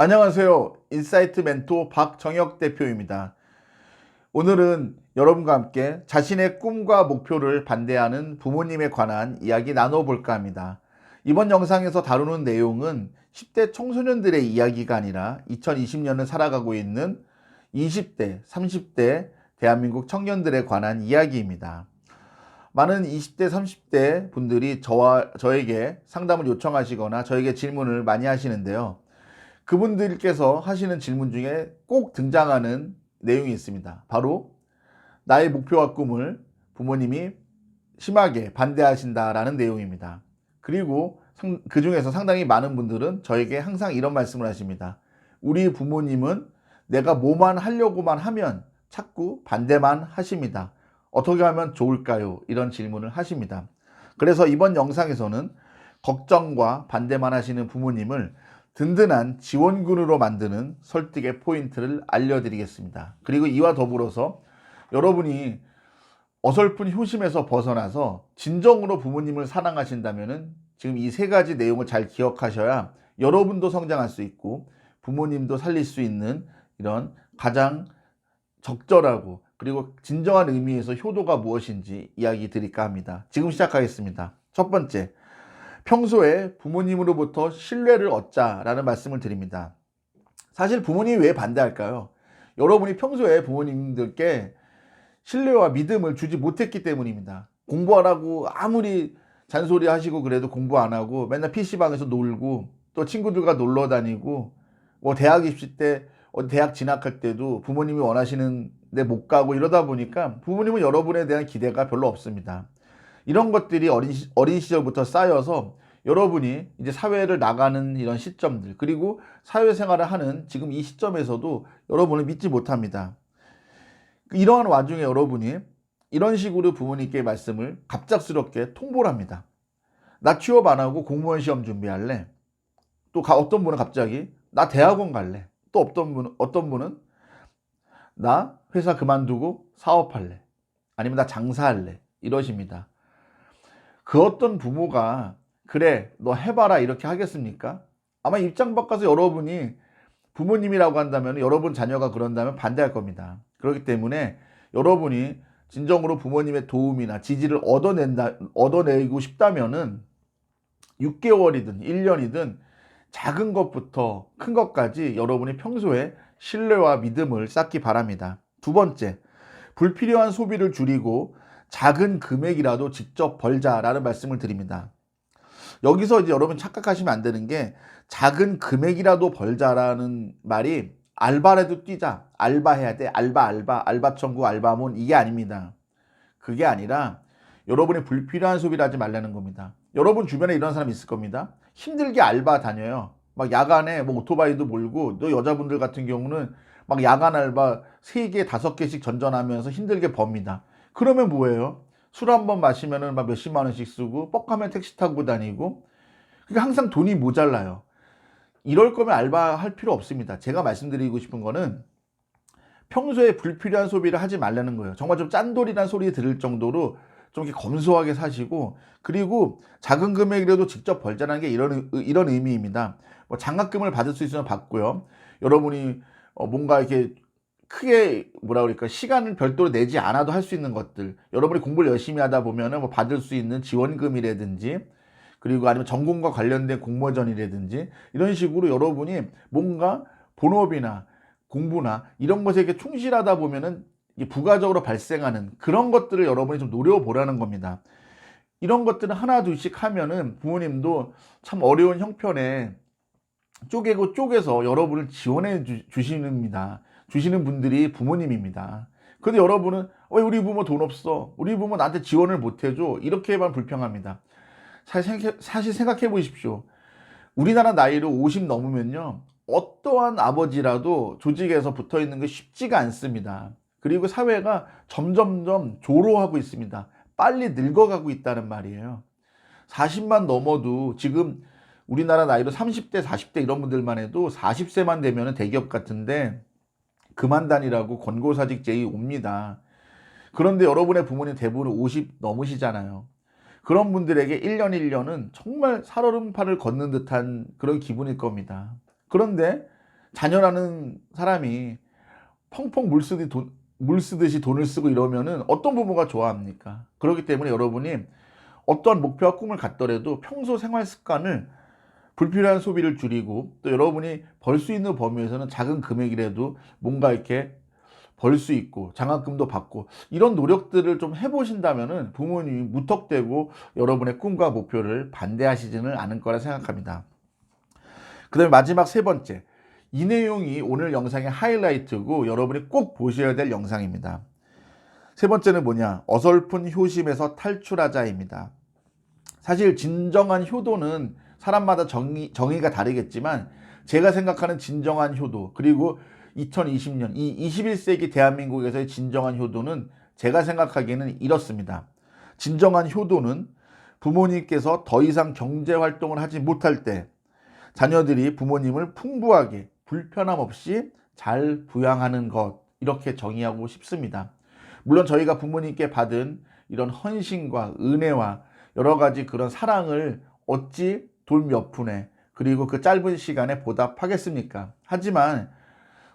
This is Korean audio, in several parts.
안녕하세요. 인사이트 멘토 박정혁 대표입니다. 오늘은 여러분과 함께 자신의 꿈과 목표를 반대하는 부모님에 관한 이야기 나눠볼까 합니다. 이번 영상에서 다루는 내용은 10대 청소년들의 이야기가 아니라 2020년을 살아가고 있는 20대, 30대 대한민국 청년들에 관한 이야기입니다. 많은 20대, 30대 분들이 저에게 상담을 요청하시거나 저에게 질문을 많이 하시는데요. 그분들께서 하시는 질문 중에 꼭 등장하는 내용이 있습니다. 바로 나의 목표와 꿈을 부모님이 심하게 반대하신다라는 내용입니다. 그리고 그 중에서 상당히 많은 분들은 저에게 항상 이런 말씀을 하십니다. 우리 부모님은 내가 뭐만 하려고만 하면 자꾸 반대만 하십니다. 어떻게 하면 좋을까요? 이런 질문을 하십니다. 그래서 이번 영상에서는 걱정과 반대만 하시는 부모님을 든든한 지원군으로 만드는 설득의 포인트를 알려드리겠습니다. 그리고 이와 더불어서 여러분이 어설픈 효심에서 벗어나서 진정으로 부모님을 사랑하신다면 지금 이 세 가지 내용을 잘 기억하셔야 여러분도 성장할 수 있고 부모님도 살릴 수 있는 이런 가장 적절하고 그리고 진정한 의미에서 효도가 무엇인지 이야기 드릴까 합니다. 지금 시작하겠습니다. 첫 번째, 평소에 부모님으로부터 신뢰를 얻자라는 말씀을 드립니다. 사실 부모님이 왜 반대할까요? 여러분이 평소에 부모님들께 신뢰와 믿음을 주지 못했기 때문입니다. 공부하라고 아무리 잔소리 하시고 그래도 공부 안 하고 맨날 PC방에서 놀고 또 친구들과 놀러 다니고 뭐 대학 입시 때 대학 진학할 때도 부모님이 원하시는 데 못 가고 이러다 보니까 부모님은 여러분에 대한 기대가 별로 없습니다. 이런 것들이 어린 시절부터 쌓여서 여러분이 이제 사회를 나가는 이런 시점들 그리고 사회생활을 하는 지금 이 시점에서도 여러분을 믿지 못합니다. 이러한 와중에 여러분이 이런 식으로 부모님께 말씀을 갑작스럽게 통보를 합니다. 나 취업 안 하고 공무원 시험 준비할래. 또 어떤 분은 갑자기 나 대학원 갈래. 또 어떤 분은 나 회사 그만두고 사업할래. 아니면 나 장사할래. 이러십니다. 그 어떤 부모가 그래 너 해봐라 이렇게 하겠습니까? 아마 입장 바꿔서 여러분이 부모님이라고 한다면 여러분 자녀가 그런다면 반대할 겁니다. 그렇기 때문에 여러분이 진정으로 부모님의 도움이나 지지를 얻어내고 싶다면은 6개월이든 1년이든 작은 것부터 큰 것까지 여러분이 평소에 신뢰와 믿음을 쌓기 바랍니다. 두 번째, 불필요한 소비를 줄이고 작은 금액이라도 직접 벌자라는 말씀을 드립니다. 여기서 이제 여러분 착각하시면 안 되는 게 작은 금액이라도 벌자라는 말이 알바라도 뛰자, 알바해야 돼, 알바 천국, 알바몬 이게 아닙니다. 그게 아니라 여러분이 불필요한 소비를 하지 말라는 겁니다. 여러분 주변에 이런 사람 있을 겁니다. 힘들게 알바 다녀요. 막 야간에 뭐 오토바이도 몰고 또 여자분들 같은 경우는 막 야간 알바 3개, 5개씩 전전하면서 힘들게 법니다. 그러면 뭐예요? 술 한 번 마시면은 막 몇십만 원씩 쓰고 뻑하면 택시 타고 다니고 그러니까 항상 돈이 모자라요. 이럴 거면 알바할 필요 없습니다. 제가 말씀드리고 싶은 거는 평소에 불필요한 소비를 하지 말라는 거예요. 정말 좀 짠돌이란 소리 들을 정도로 좀 이렇게 검소하게 사시고 그리고 작은 금액이라도 직접 벌자는 게 이런 의미입니다. 뭐 장학금을 받을 수 있으면 받고요. 여러분이 뭔가 이렇게 크게 뭐라 그럴까 시간을 별도로 내지 않아도 할 수 있는 것들 여러분이 공부를 열심히 하다 보면은 뭐 받을 수 있는 지원금이라든지 그리고 아니면 전공과 관련된 공모전이라든지 이런 식으로 여러분이 뭔가 본업이나 공부나 이런 것에 이렇게 충실하다 보면은 부가적으로 발생하는 그런 것들을 여러분이 좀 노려보라는 겁니다. 이런 것들을 하나 둘씩 하면은 부모님도 참 어려운 형편에 쪼개서 여러분을 지원해 주시는 분들이 부모님입니다. 근데 여러분은 왜 우리 부모 돈 없어? 우리 부모 나한테 지원을 못 해줘? 이렇게만 불평합니다. 사실 생각해 보십시오. 우리나라 나이로 50 넘으면요. 어떠한 아버지라도 조직에서 붙어 있는 게 쉽지가 않습니다. 그리고 사회가 점점점 조로하고 있습니다. 빨리 늙어가고 있다는 말이에요. 40만 넘어도 지금 우리나라 나이로 30대, 40대 이런 분들만 해도 40세만 되면 대기업 같은데 그만 다니라고 권고사직 제의 옵니다. 그런데 여러분의 부모님 대부분 50 넘으시잖아요. 그런 분들에게 1년 1년은 정말 살얼음판을 걷는 듯한 그런 기분일 겁니다. 그런데 자녀라는 사람이 펑펑 물 쓰듯이 돈을 쓰고 이러면은 어떤 부모가 좋아합니까? 그렇기 때문에 여러분이 어떠한 목표와 꿈을 갖더라도 평소 생활 습관을 불필요한 소비를 줄이고, 또 여러분이 벌 수 있는 범위에서는 작은 금액이라도 뭔가 이렇게 벌 수 있고 장학금도 받고 이런 노력들을 좀 해보신다면은 부모님이 무턱대고 여러분의 꿈과 목표를 반대하시지는 않을 거라 생각합니다. 그 다음에 마지막 세 번째, 이 내용이 오늘 영상의 하이라이트고 여러분이 꼭 보셔야 될 영상입니다. 세 번째는 뭐냐? 어설픈 효심에서 탈출하자입니다. 사실 진정한 효도는 사람마다 정의가 다르겠지만, 제가 생각하는 진정한 효도, 그리고 2020년 이 21세기 대한민국에서의 진정한 효도는 제가 생각하기에는 이렇습니다. 진정한 효도는 부모님께서 더 이상 경제활동을 하지 못할 때 자녀들이 부모님을 풍부하게 불편함 없이 잘 부양하는 것, 이렇게 정의하고 싶습니다. 물론 저희가 부모님께 받은 이런 헌신과 은혜와 여러 가지 그런 사랑을 어찌 돌 몇 푼에, 그리고 그 짧은 시간에 보답하겠습니까? 하지만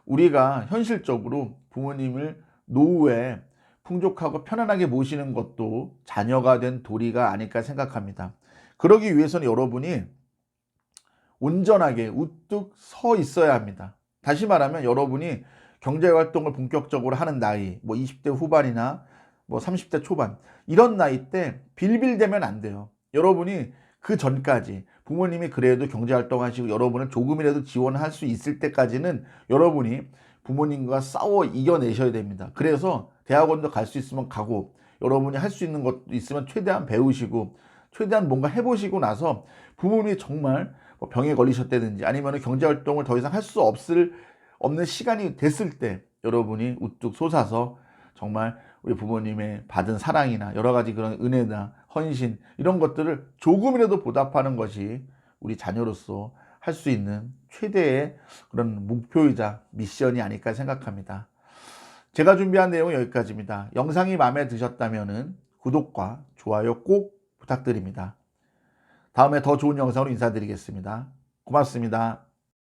우리가 현실적으로 부모님을 노후에 풍족하고 편안하게 모시는 것도 자녀가 된 도리가 아닐까 생각합니다. 그러기 위해서는 여러분이 온전하게 우뚝 서 있어야 합니다. 다시 말하면 여러분이 경제활동을 본격적으로 하는 나이, 뭐 20대 후반이나 뭐 30대 초반, 이런 나이 때 빌빌대면 안 돼요. 여러분이 그 전까지 부모님이 그래도 경제활동 하시고 여러분을 조금이라도 지원할 수 있을 때까지는 여러분이 부모님과 싸워 이겨내셔야 됩니다. 그래서 대학원도 갈 수 있으면 가고, 여러분이 할 수 있는 것도 있으면 최대한 배우시고, 최대한 뭔가 해보시고 나서 부모님이 정말 병에 걸리셨다든지 아니면 경제활동을 더 이상 할 수 없는 시간이 됐을 때 여러분이 우뚝 솟아서 정말 우리 부모님의 받은 사랑이나 여러 가지 그런 은혜나 헌신, 이런 것들을 조금이라도 보답하는 것이 우리 자녀로서 할 수 있는 최대의 그런 목표이자 미션이 아닐까 생각합니다. 제가 준비한 내용은 여기까지입니다. 영상이 마음에 드셨다면 구독과 좋아요 꼭 부탁드립니다. 다음에 더 좋은 영상으로 인사드리겠습니다. 고맙습니다.